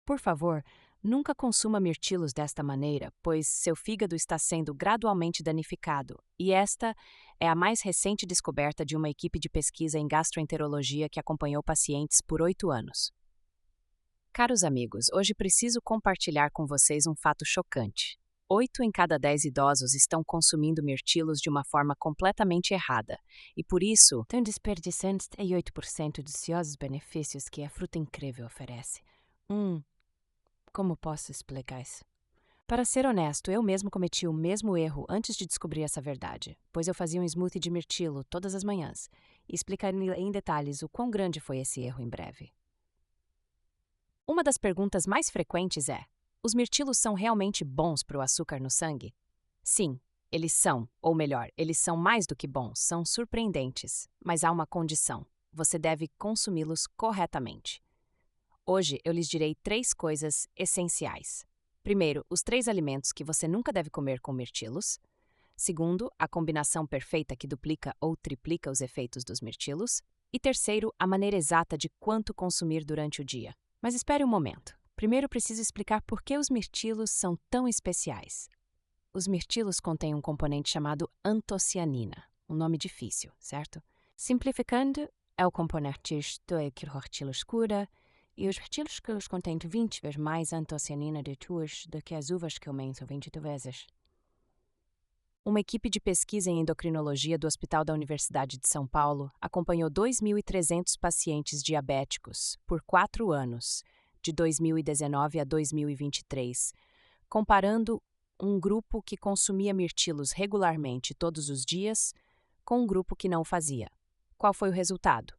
Por favor, nunca consuma mirtilos desta maneira, pois seu fígado está sendo gradualmente danificado, e esta é a mais recente descoberta de uma equipe de pesquisa em gastroenterologia que acompanhou pacientes por 8 anos. Caros amigos, hoje preciso compartilhar com vocês um fato chocante. 8 em cada 10 idosos estão consumindo mirtilos de uma forma completamente errada, e por isso estão desperdiçando 8% dos ciosos benefícios que a fruta incrível oferece. Como posso explicar isso? Para ser honesto, eu mesmo cometi o mesmo erro antes de descobrir essa verdade, pois eu fazia um smoothie de mirtilo todas as manhãs, e explicarei em detalhes o quão grande foi esse erro em breve. Uma das perguntas mais frequentes é: os mirtilos são realmente bons para o açúcar no sangue? Sim, eles são, ou melhor, eles são mais do que bons, são surpreendentes, mas há uma condição: você deve consumi-los corretamente. Hoje eu lhes direi 3 coisas essenciais. Primeiro, os 3 alimentos que você nunca deve comer com mirtilos. Segundo, a combinação perfeita que duplica ou triplica os efeitos dos mirtilos. E terceiro, a maneira exata de quanto consumir durante o dia. Mas espere um momento. Primeiro preciso explicar por que os mirtilos são tão especiais. Os mirtilos contêm um componente chamado antocianina, um nome difícil, certo? Simplificando, é o componente da hortilha escura, e os mirtilos escuros contêm 20 vezes mais antocianina do que as uvas que aumentam 22 vezes. Uma equipe de pesquisa em endocrinologia do Hospital da Universidade de São Paulo acompanhou 2.300 pacientes diabéticos por 4 anos, de 2019 a 2023, comparando um grupo que consumia mirtilos regularmente todos os dias com um grupo que não fazia. Qual foi o resultado?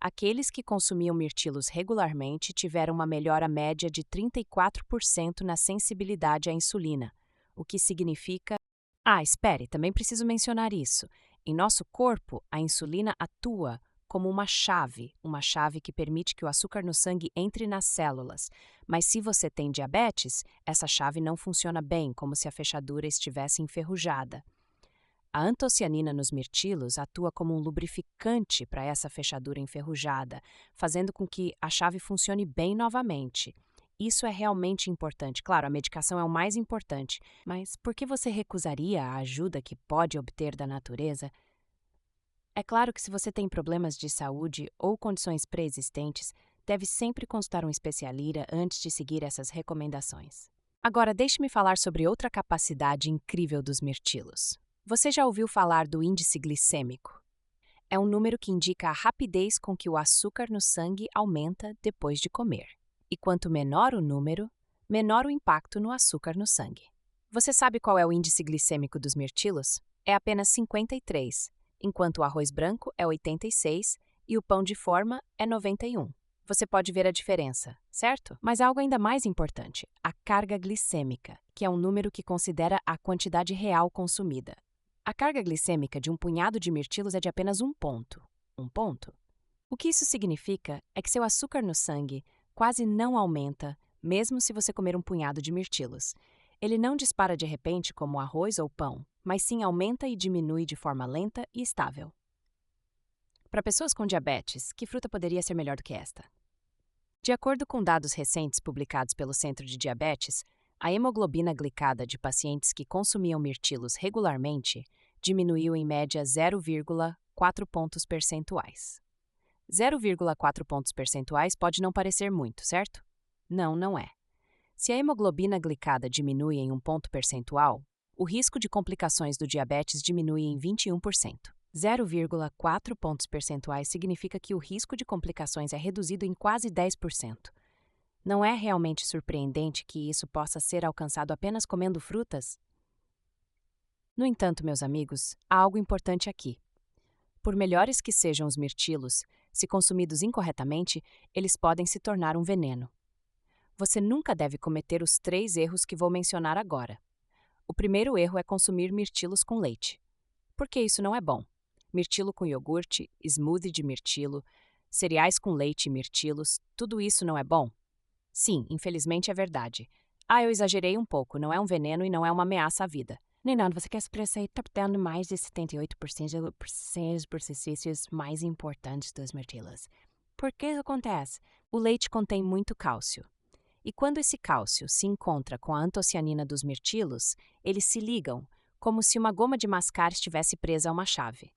Aqueles que consumiam mirtilos regularmente tiveram uma melhora média de 34% na sensibilidade à insulina, o que significa... espere, também preciso mencionar isso. Em nosso corpo, a insulina atua como uma chave que permite que o açúcar no sangue entre nas células. Mas se você tem diabetes, essa chave não funciona bem, como se a fechadura estivesse enferrujada. A antocianina nos mirtilos atua como um lubrificante para essa fechadura enferrujada, fazendo com que a chave funcione bem novamente. Isso é realmente importante. Claro, a medicação é o mais importante, mas por que você recusaria a ajuda que pode obter da natureza? É claro que se você tem problemas de saúde ou condições pré-existentes, deve sempre consultar um especialista antes de seguir essas recomendações. Agora, deixe-me falar sobre outra capacidade incrível dos mirtilos. Você já ouviu falar do índice glicêmico? É um número que indica a rapidez com que o açúcar no sangue aumenta depois de comer. E quanto menor o número, menor o impacto no açúcar no sangue. Você sabe qual é o índice glicêmico dos mirtilos? É apenas 53, enquanto o arroz branco é 86 e o pão de forma é 91. Você pode ver a diferença, certo? Mas há algo ainda mais importante, a carga glicêmica, que é um número que considera a quantidade real consumida. A carga glicêmica de um punhado de mirtilos é de apenas 1 ponto. 1 ponto? O que isso significa é que seu açúcar no sangue quase não aumenta, mesmo se você comer um punhado de mirtilos. Ele não dispara de repente como arroz ou pão, mas sim aumenta e diminui de forma lenta e estável. Para pessoas com diabetes, que fruta poderia ser melhor do que esta? De acordo com dados recentes publicados pelo Centro de Diabetes, a hemoglobina glicada de pacientes que consumiam mirtilos regularmente diminuiu em média 0,4 pontos percentuais. 0,4 pontos percentuais pode não parecer muito, certo? Não, não é. Se a hemoglobina glicada diminui em 1 ponto percentual, o risco de complicações do diabetes diminui em 21%. 0,4 pontos percentuais significa que o risco de complicações é reduzido em quase 10%. Não é realmente surpreendente que isso possa ser alcançado apenas comendo frutas? No entanto, meus amigos, há algo importante aqui. Por melhores que sejam os mirtilos, se consumidos incorretamente, eles podem se tornar um veneno. Você nunca deve cometer os 3 erros que vou mencionar agora. O primeiro erro é consumir mirtilos com leite. Por que isso não é bom? Mirtilo com iogurte, smoothie de mirtilo, cereais com leite e mirtilos, tudo isso não é bom? Sim, infelizmente é verdade. Eu exagerei um pouco, não é um veneno e não é uma ameaça à vida. Nem nada, você quer se está dando mais de 78% dos exercícios mais importantes dos mirtilos. Por que isso acontece? O leite contém muito cálcio. E quando esse cálcio se encontra com a antocianina dos mirtilos, eles se ligam, como se uma goma de mascar estivesse presa a uma chave.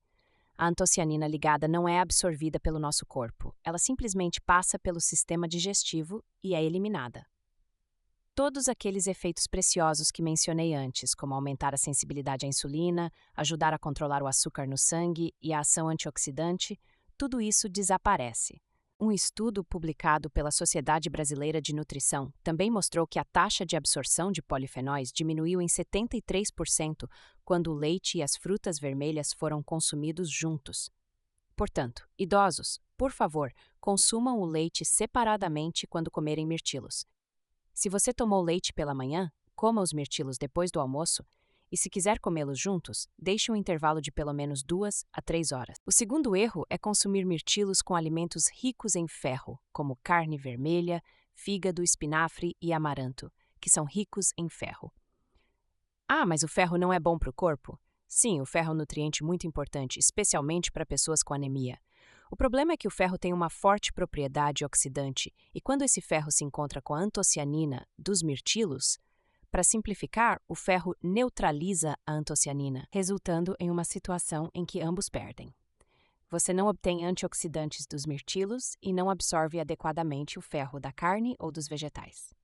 A antocianina ligada não é absorvida pelo nosso corpo, ela simplesmente passa pelo sistema digestivo e é eliminada. Todos aqueles efeitos preciosos que mencionei antes, como aumentar a sensibilidade à insulina, ajudar a controlar o açúcar no sangue e a ação antioxidante, tudo isso desaparece. Um estudo publicado pela Sociedade Brasileira de Nutrição também mostrou que a taxa de absorção de polifenóis diminuiu em 73% quando o leite e as frutas vermelhas foram consumidos juntos. Portanto, idosos, por favor, consumam o leite separadamente quando comerem mirtilos. Se você tomou leite pela manhã, coma os mirtilos depois do almoço, e se quiser comê-los juntos, deixe um intervalo de pelo menos 2 a 3 horas. O segundo erro é consumir mirtilos com alimentos ricos em ferro, como carne vermelha, fígado, espinafre e amaranto, que são ricos em ferro. Ah, mas o ferro não é bom para o corpo? Sim, o ferro é um nutriente muito importante, especialmente para pessoas com anemia. O problema é que o ferro tem uma forte propriedade oxidante, e quando esse ferro se encontra com a antocianina dos mirtilos, para simplificar, o ferro neutraliza a antocianina, resultando em uma situação em que ambos perdem. Você não obtém antioxidantes dos mirtilos e não absorve adequadamente o ferro da carne ou dos vegetais.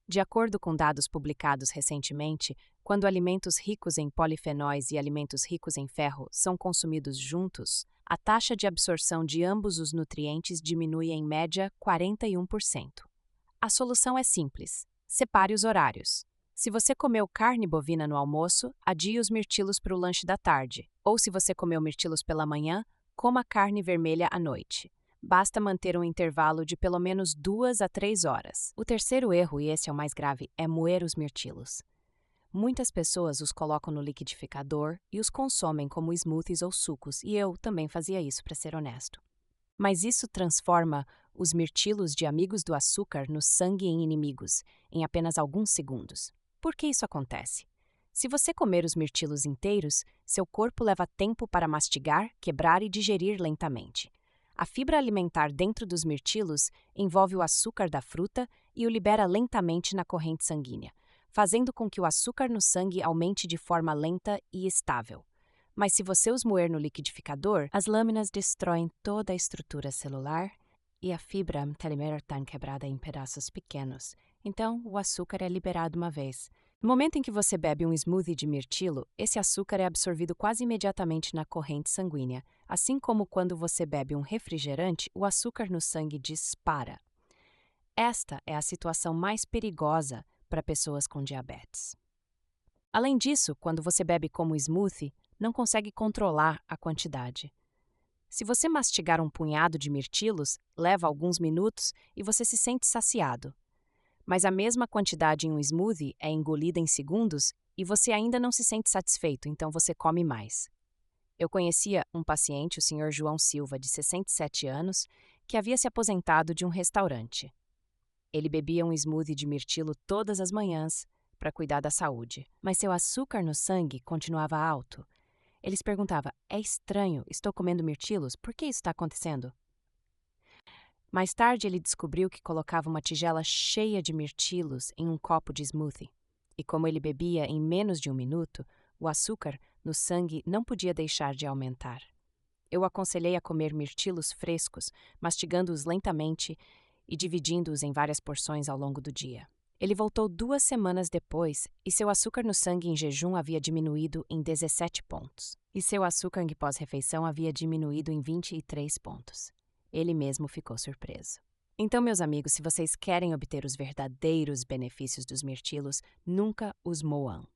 De acordo com dados publicados recentemente, quando alimentos ricos em polifenóis e alimentos ricos em ferro são consumidos juntos, a taxa de absorção de ambos os nutrientes diminui em média 41%. A solução é simples: separe os horários. Se você comeu carne bovina no almoço, adie os mirtilos para o lanche da tarde. Ou se você comeu mirtilos pela manhã, coma carne vermelha à noite. Basta manter um intervalo de pelo menos 2 a 3 horas. O terceiro erro, e esse é o mais grave, é moer os mirtilos. Muitas pessoas os colocam no liquidificador e os consomem como smoothies ou sucos, e eu também fazia isso, para ser honesto. Mas isso transforma os mirtilos de amigos do açúcar no sangue em inimigos, em apenas alguns segundos. Por que isso acontece? Se você comer os mirtilos inteiros, seu corpo leva tempo para mastigar, quebrar e digerir lentamente. A fibra alimentar dentro dos mirtilos envolve o açúcar da fruta e o libera lentamente na corrente sanguínea, fazendo com que o açúcar no sangue aumente de forma lenta e estável. Mas se você os moer no liquidificador, as lâminas destroem toda a estrutura celular e a fibra telímera está quebrada em pedaços pequenos. Então, o açúcar é liberado uma vez. No momento em que você bebe um smoothie de mirtilo, esse açúcar é absorvido quase imediatamente na corrente sanguínea, assim como quando você bebe um refrigerante, o açúcar no sangue dispara. Esta é a situação mais perigosa para pessoas com diabetes. Além disso, quando você bebe como smoothie, não consegue controlar a quantidade. Se você mastigar um punhado de mirtilos, leva alguns minutos e você se sente saciado. Mas a mesma quantidade em um smoothie é engolida em segundos e você ainda não se sente satisfeito, então você come mais. Eu conhecia um paciente, o Sr. João Silva, de 67 anos, que havia se aposentado de um restaurante. Ele bebia um smoothie de mirtilo todas as manhãs para cuidar da saúde, mas seu açúcar no sangue continuava alto. Ele se perguntava: é estranho, estou comendo mirtilos, por que isso está acontecendo? Mais tarde, ele descobriu que colocava uma tigela cheia de mirtilos em um copo de smoothie. E como ele bebia em menos de um minuto, o açúcar no sangue não podia deixar de aumentar. Eu o aconselhei a comer mirtilos frescos, mastigando-os lentamente e dividindo-os em várias porções ao longo do dia. Ele voltou 2 semanas depois e seu açúcar no sangue em jejum havia diminuído em 17 pontos. E seu açúcar em pós-refeição havia diminuído em 23 pontos. Ele mesmo ficou surpreso. Então, meus amigos, se vocês querem obter os verdadeiros benefícios dos mirtilos, nunca os moam.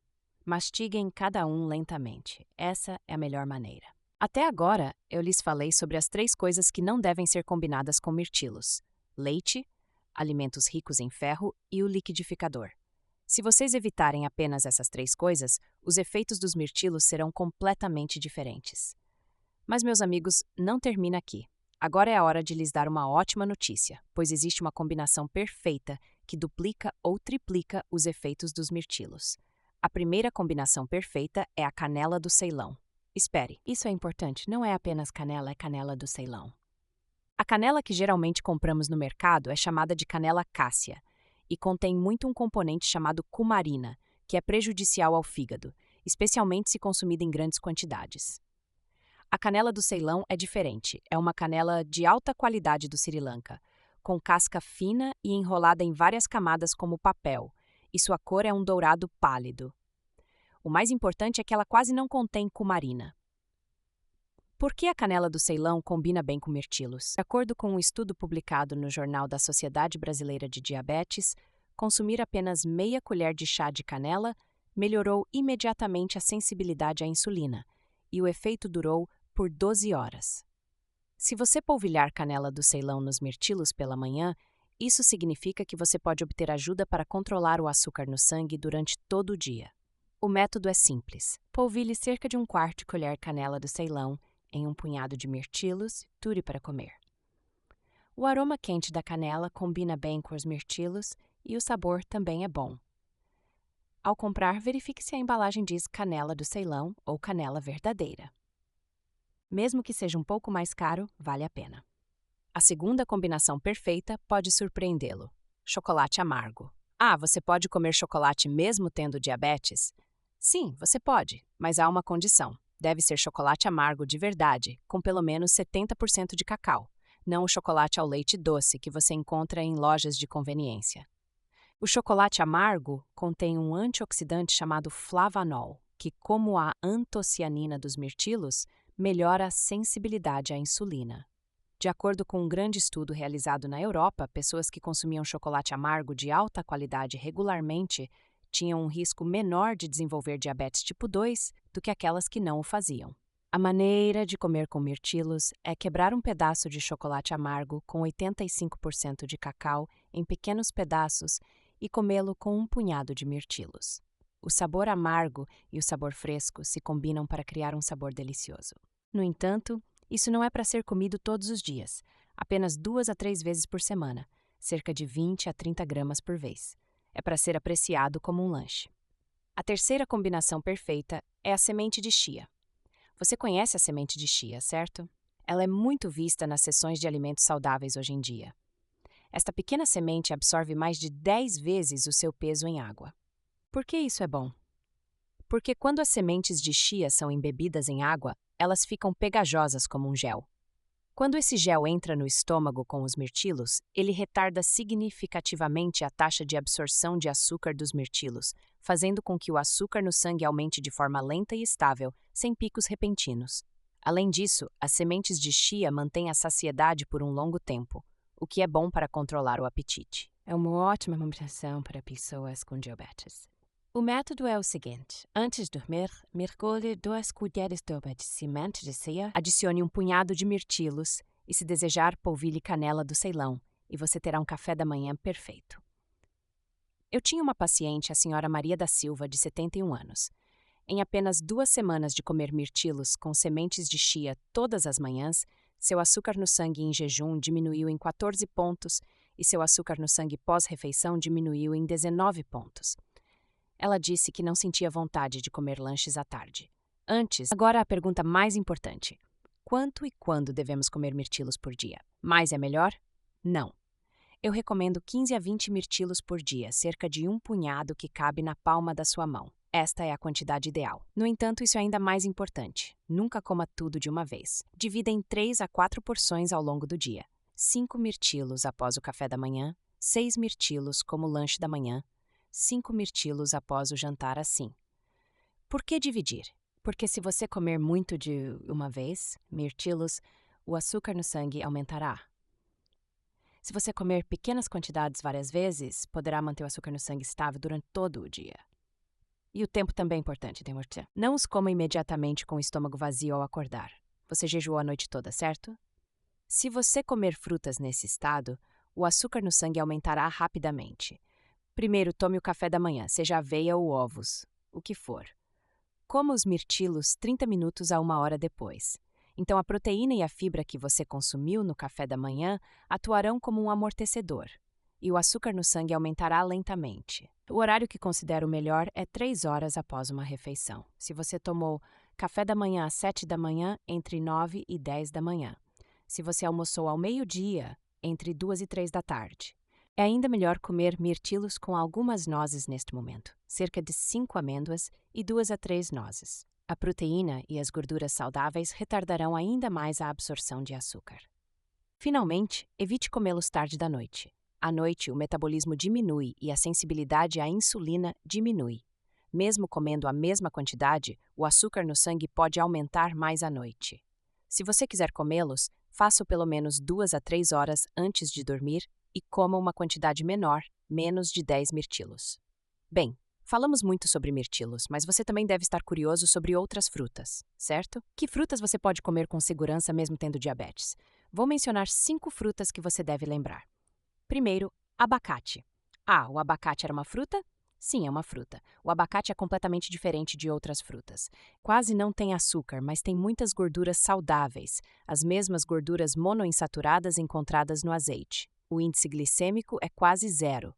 Mastiguem cada um lentamente. Essa é a melhor maneira. Até agora, eu lhes falei sobre as 3 coisas que não devem ser combinadas com mirtilos: leite, alimentos ricos em ferro e o liquidificador. Se vocês evitarem apenas essas 3 coisas, os efeitos dos mirtilos serão completamente diferentes. Mas, meus amigos, não termina aqui. Agora é a hora de lhes dar uma ótima notícia, pois existe uma combinação perfeita que duplica ou triplica os efeitos dos mirtilos. A primeira combinação perfeita é a canela do Ceilão. Espere, isso é importante, não é apenas canela, é canela do Ceilão. A canela que geralmente compramos no mercado é chamada de canela cássia, e contém muito um componente chamado cumarina, que é prejudicial ao fígado, especialmente se consumida em grandes quantidades. A canela do Ceilão é diferente, é uma canela de alta qualidade do Sri Lanka, com casca fina e enrolada em várias camadas como papel, e sua cor é um dourado pálido. O mais importante é que ela quase não contém cumarina. Por que a canela do Ceilão combina bem com mirtilos? De acordo com um estudo publicado no Jornal da Sociedade Brasileira de Diabetes, consumir apenas meia colher de chá de canela melhorou imediatamente a sensibilidade à insulina, e o efeito durou por 12 horas. Se você polvilhar canela do Ceilão nos mirtilos pela manhã, isso significa que você pode obter ajuda para controlar o açúcar no sangue durante todo o dia. O método é simples. Polvilhe cerca de 1/4 colher canela do Ceilão em um punhado de mirtilos, dure para comer. O aroma quente da canela combina bem com os mirtilos e o sabor também é bom. Ao comprar, verifique se a embalagem diz canela do Ceilão ou canela verdadeira. Mesmo que seja um pouco mais caro, vale a pena. A segunda combinação perfeita pode surpreendê-lo: chocolate amargo. Ah, você pode comer chocolate mesmo tendo diabetes? Sim, você pode, mas há uma condição. Deve ser chocolate amargo de verdade, com pelo menos 70% de cacau, não o chocolate ao leite doce que você encontra em lojas de conveniência. O chocolate amargo contém um antioxidante chamado flavanol, que, como a antocianina dos mirtilos, melhora a sensibilidade à insulina. De acordo com um grande estudo realizado na Europa, pessoas que consumiam chocolate amargo de alta qualidade regularmente tinham um risco menor de desenvolver diabetes tipo 2 do que aquelas que não o faziam. A maneira de comer com mirtilos é quebrar um pedaço de chocolate amargo com 85% de cacau em pequenos pedaços e comê-lo com um punhado de mirtilos. O sabor amargo e o sabor fresco se combinam para criar um sabor delicioso. No entanto, isso não é para ser comido todos os dias, apenas 2 a 3 vezes por semana, cerca de 20 a 30 gramas por vez. É para ser apreciado como um lanche. A terceira combinação perfeita é a semente de chia. Você conhece a semente de chia, certo? Ela é muito vista nas seções de alimentos saudáveis hoje em dia. Esta pequena semente absorve mais de 10 vezes o seu peso em água. Por que isso é bom? Porque quando as sementes de chia são embebidas em água, elas ficam pegajosas como um gel. Quando esse gel entra no estômago com os mirtilos, ele retarda significativamente a taxa de absorção de açúcar dos mirtilos, fazendo com que o açúcar no sangue aumente de forma lenta e estável, sem picos repentinos. Além disso, as sementes de chia mantêm a saciedade por um longo tempo, o que é bom para controlar o apetite. É uma ótima alimentação para pessoas com diabetes. O método é o seguinte: antes de dormir, mergulhe 2 colheres de sopa de semente de chia, adicione um punhado de mirtilos e, se desejar, polvilhe canela do Ceilão, e você terá um café da manhã perfeito. Eu tinha uma paciente, a senhora Maria da Silva, de 71 anos. Em apenas 2 semanas de comer mirtilos com sementes de chia todas as manhãs, seu açúcar no sangue em jejum diminuiu em 14 pontos e seu açúcar no sangue pós-refeição diminuiu em 19 pontos. Ela disse que não sentia vontade de comer lanches à tarde. Agora a pergunta mais importante: quanto e quando devemos comer mirtilos por dia? Mais é melhor? Não. Eu recomendo 15 a 20 mirtilos por dia, cerca de um punhado que cabe na palma da sua mão. Esta é a quantidade ideal. No entanto, isso é ainda mais importante. Nunca coma tudo de uma vez. Divida em 3 a 4 porções ao longo do dia. 5 mirtilos após o café da manhã, 6 mirtilos como lanche da manhã, 5 mirtilos após o jantar assim. Por que dividir? Porque se você comer muito de uma vez, mirtilos, o açúcar no sangue aumentará. Se você comer pequenas quantidades várias vezes, poderá manter o açúcar no sangue estável durante todo o dia. E o tempo também é importante, tem morte. Não os coma imediatamente com o estômago vazio ao acordar. Você jejuou a noite toda, certo? Se você comer frutas nesse estado, o açúcar no sangue aumentará rapidamente. Primeiro, tome o café da manhã, seja aveia ou ovos, o que for. Coma os mirtilos 30 minutos a 1 hora depois. Então, a proteína e a fibra que você consumiu no café da manhã atuarão como um amortecedor, e o açúcar no sangue aumentará lentamente. O horário que considero melhor é 3 horas após uma refeição. Se você tomou café da manhã às 7 da manhã, entre 9 e 10 da manhã. Se você almoçou ao meio-dia, entre 2 e 3 da tarde. É ainda melhor comer mirtilos com algumas nozes neste momento, cerca de 5 amêndoas e 2 a 3 nozes. A proteína e as gorduras saudáveis retardarão ainda mais a absorção de açúcar. Finalmente, evite comê-los tarde da noite. À noite, o metabolismo diminui e a sensibilidade à insulina diminui. Mesmo comendo a mesma quantidade, o açúcar no sangue pode aumentar mais à noite. Se você quiser comê-los, faça-o pelo menos 2 a 3 horas antes de dormir e coma uma quantidade menor, menos de 10 mirtilos. Bem, falamos muito sobre mirtilos, mas você também deve estar curioso sobre outras frutas, certo? Que frutas você pode comer com segurança mesmo tendo diabetes? Vou mencionar 5 frutas que você deve lembrar. Primeiro, abacate. Ah, o abacate era uma fruta? Sim, é uma fruta. O abacate é completamente diferente de outras frutas. Quase não tem açúcar, mas tem muitas gorduras saudáveis, as mesmas gorduras monoinsaturadas encontradas no azeite. O índice glicêmico é quase zero.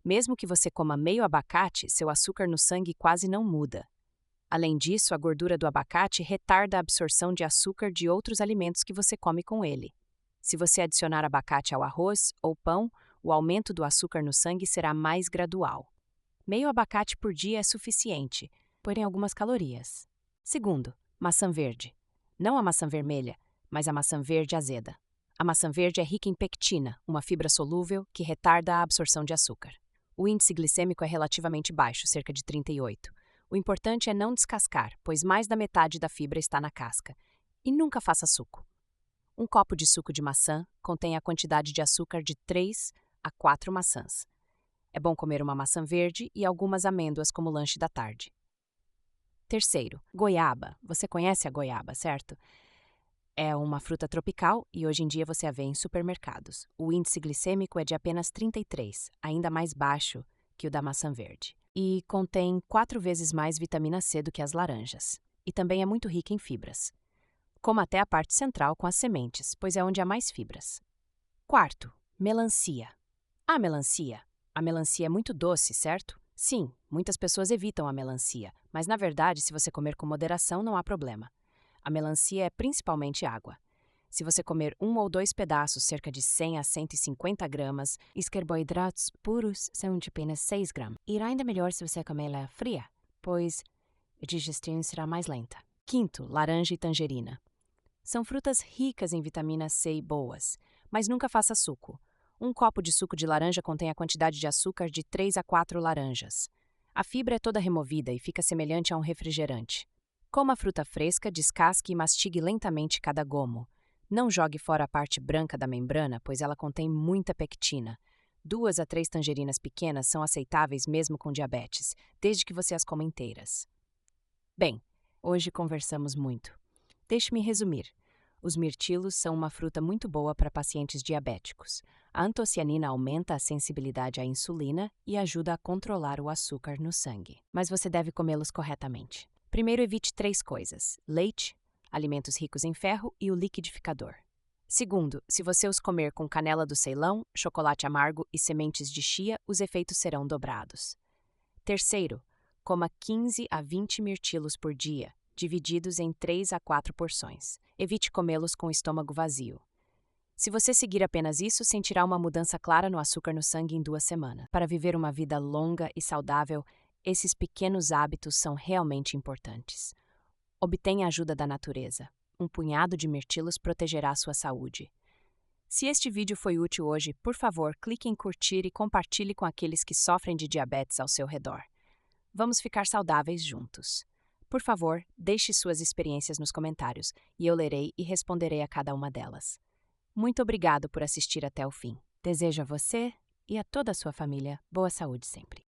Mesmo que você coma meio abacate, seu açúcar no sangue quase não muda. Além disso, a gordura do abacate retarda a absorção de açúcar de outros alimentos que você come com ele. Se você adicionar abacate ao arroz ou pão, o aumento do açúcar no sangue será mais gradual. Meio abacate por dia é suficiente, porém algumas calorias. Segundo, maçã verde. Não a maçã vermelha, mas a maçã verde azeda. A maçã verde é rica em pectina, uma fibra solúvel que retarda a absorção de açúcar. O índice glicêmico é relativamente baixo, cerca de 38. O importante é não descascar, pois mais da metade da fibra está na casca. E nunca faça suco. Um copo de suco de maçã contém a quantidade de açúcar de 3 a 4 maçãs. É bom comer uma maçã verde e algumas amêndoas como lanche da tarde. Terceiro, goiaba. Você conhece a goiaba, certo? É uma fruta tropical e hoje em dia você a vê em supermercados. O índice glicêmico é de apenas 33, ainda mais baixo que o da maçã verde. E contém 4 vezes mais vitamina C do que as laranjas. E também é muito rica em fibras. Coma até a parte central com as sementes, pois é onde há mais fibras. Quarto, melancia. A melancia. A melancia é muito doce, certo? Sim, muitas pessoas evitam a melancia, mas na verdade, se você comer com moderação, não há problema. A melancia é principalmente água. Se você comer 1 ou 2 pedaços, cerca de 100 a 150 gramas, os carboidratos puros são de apenas 6 gramas. Irá ainda melhor se você comê-la fria, pois a digestão será mais lenta. Quinto, laranja e tangerina. São frutas ricas em vitamina C e boas, mas nunca faça suco. Um copo de suco de laranja contém a quantidade de açúcar de 3 a 4 laranjas. A fibra é toda removida e fica semelhante a um refrigerante. Coma a fruta fresca, descasque e mastigue lentamente cada gomo. Não jogue fora a parte branca da membrana, pois ela contém muita pectina. 2 a 3 tangerinas pequenas são aceitáveis mesmo com diabetes, desde que você as coma inteiras. Bem, hoje conversamos muito. Deixe-me resumir. Os mirtilos são uma fruta muito boa para pacientes diabéticos. A antocianina aumenta a sensibilidade à insulina e ajuda a controlar o açúcar no sangue. Mas você deve comê-los corretamente. Primeiro, evite 3 coisas: leite, alimentos ricos em ferro e o liquidificador. Segundo, se você os comer com canela do Ceilão, chocolate amargo e sementes de chia, os efeitos serão dobrados. Terceiro, coma 15 a 20 mirtilos por dia, divididos em 3 a 4 porções. Evite comê-los com o estômago vazio. Se você seguir apenas isso, sentirá uma mudança clara no açúcar no sangue em 2 semanas. Para viver uma vida longa e saudável, esses pequenos hábitos são realmente importantes. Obtenha a ajuda da natureza. Um punhado de mirtilos protegerá sua saúde. Se este vídeo foi útil hoje, por favor, clique em curtir e compartilhe com aqueles que sofrem de diabetes ao seu redor. Vamos ficar saudáveis juntos. Por favor, deixe suas experiências nos comentários e eu lerei e responderei a cada uma delas. Muito obrigado por assistir até o fim. Desejo a você e a toda a sua família boa saúde sempre.